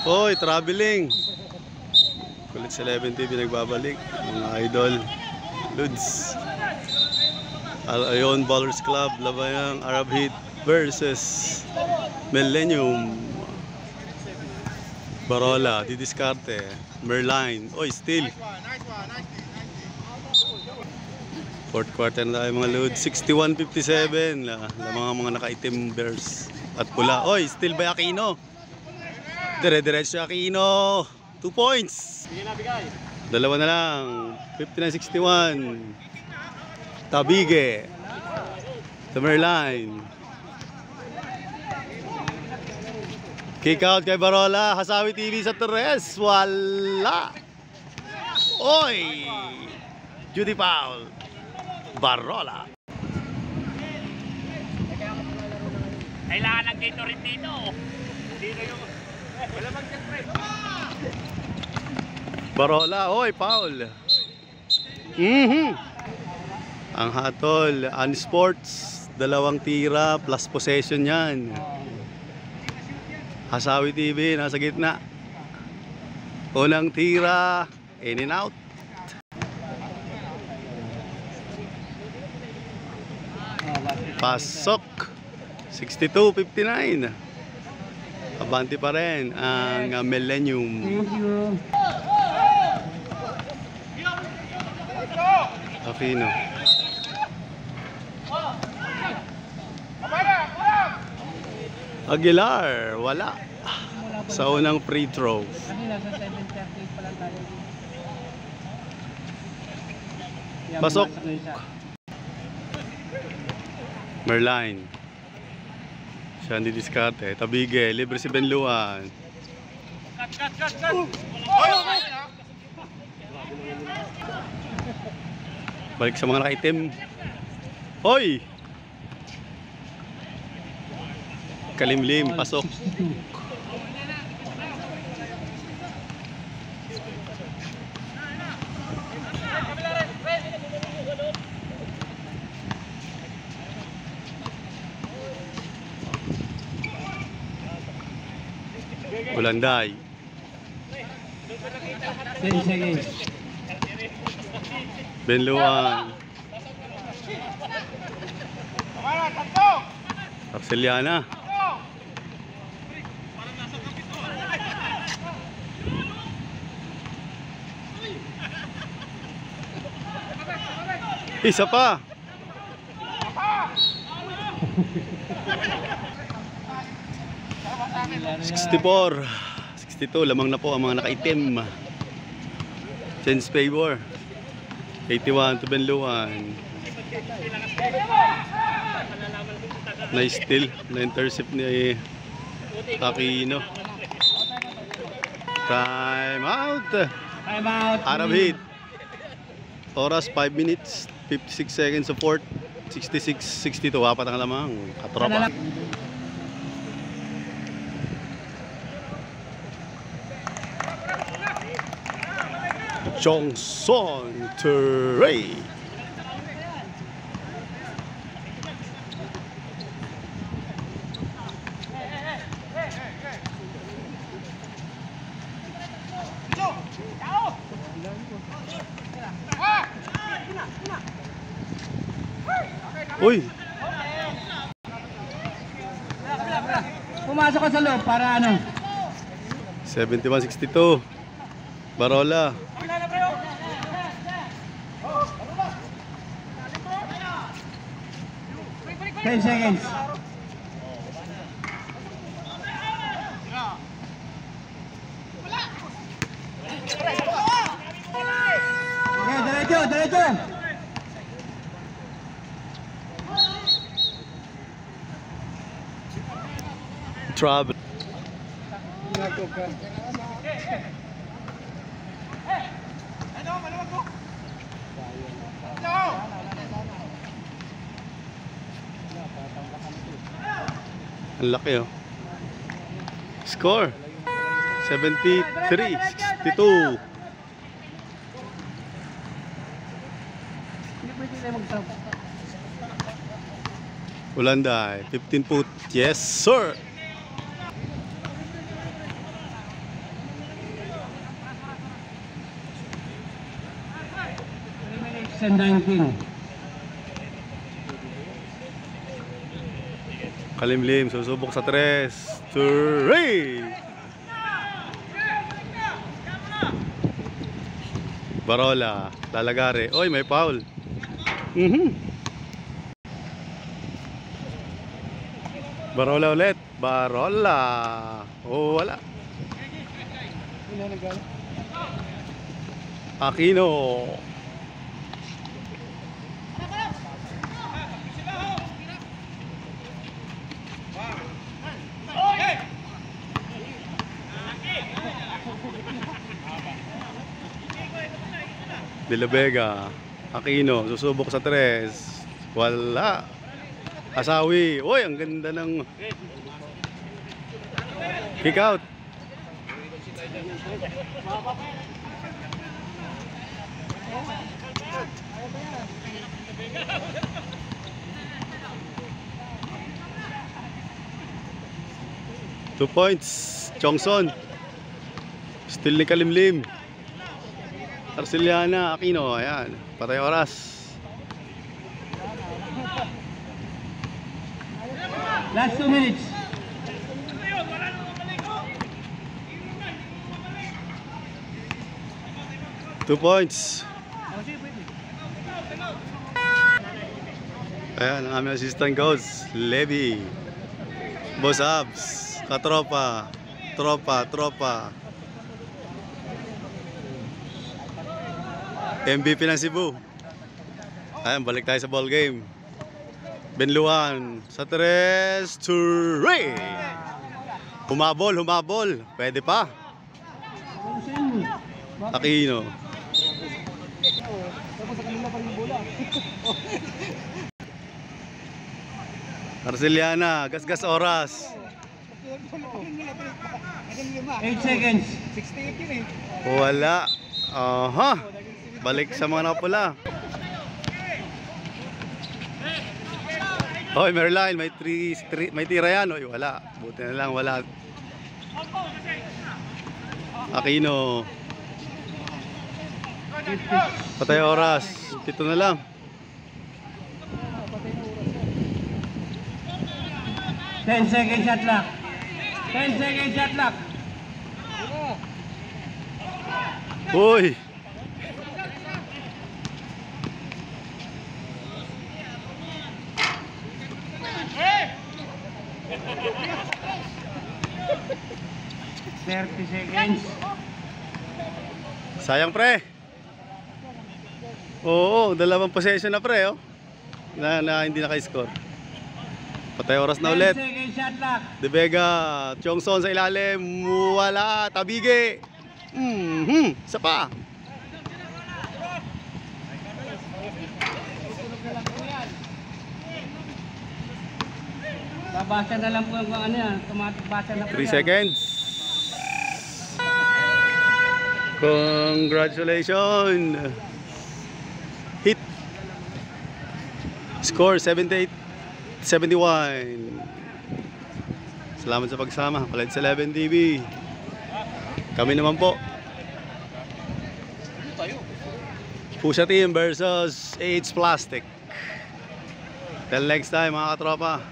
Hoy, traveling. Kulit sa 11 TV nagbabalik. Mga idol. Ludes. Al-Ayon Ballers Club. Laban ng Arab Heat versus Millennium. Barola, Didiscarte, Merline. Oy, still. Fourth quarter na tayo mga Ludes. 61-57. Mga naka-itim Bears at pula. Oy, still by Aquino. Dire-diretso Aquino. 2 points. Dalawa na lang. 59-61. Tabige. Merline. Kick out kay Barola. Hasawi TV sa Torres. Wala. Oy. Judy foul. Barola. Kailangan ng dito rin dito. Dito yung... Wala mag-get. Barola. Oy, foul. Ang hatol. Unsports. 2 tira plus possession yan. Hasawi TV, nasa gitna. Unang tira, in and out. Pasok. 62-59. Abante pa rin ang Millennium. Aquino. Aguilar, wala. Sa unang free throw. Pasok. Merline. Siya hindi diskarte. Tabige, libre si Benluan. Balik sa mga nakaitim. Hoy! Kalimlim, pasok. Ulanday. Benluan. Arceliana. Isa pa. $64, $62, lamang na po ang mga nakaitim. Change favor. 81 to Benluan. Nice steal, na-intercept ni Aquino. Time out. Arab Heat. Oras 5 minutes 56 seconds of fourth. 66-62. Apat ang lamang. Katropa. Johnson Terray. Uy! Pumasok ka sa loob para ano? 71-62. Barola. 10 seconds. Okay, diretso. Trouble. Ang laki oh. Score 73-62. Ulanday 15 foot. Yes sir. and 19. Kalimlim, susubok sa 3, 3. Barola, lalagare. Oy, may foul. Barola ulit. Barola. Oh, wala. Aquino. De La Vega. Aquino, susubok sa 3. Wala. Asawi. Oy, ang ganda ng kick out. Two points. Chongson. Still ni Kalimlim. Arceliana, Aquino. Ayan. Patay oras. Last 2 minutes. Two points. Ayan, ang aming assistant coach, Levy. Boss Abs, katropa, tropa. MVP ng Cebu. Ayan, balik tayo sa ball game. Benluan sa 3, 2, humabol. Pwede pa. Aquino. Arceliana, gasgas oras. 8 seconds. Wala. Aha. Balik sa mga nakapula. Hoy, Merline, may tira yan. Oy, wala. Buti na lang, wala. Aquino. Patay oras. 7 na lang. 10 seconds shot clock. 10 seconds shot clock. Uy. Seconds. Sayang pre. Oo, 2 possession na pre, oh. Na hindi naka-score. Patay oras na 10 ulit. seconds shot clock. De Vega, Chongson sa ilalim, wala, Tabige. Isa pa. Babasa na lang po yung ano yan. Basa na po 3 yan. seconds. Congratulations. Hit. Score 78-71. Salamat sa pagsama. Palit sa 11 TV. Kami naman po. Pusha Team versus AH Plastic. Till next time mga katropa.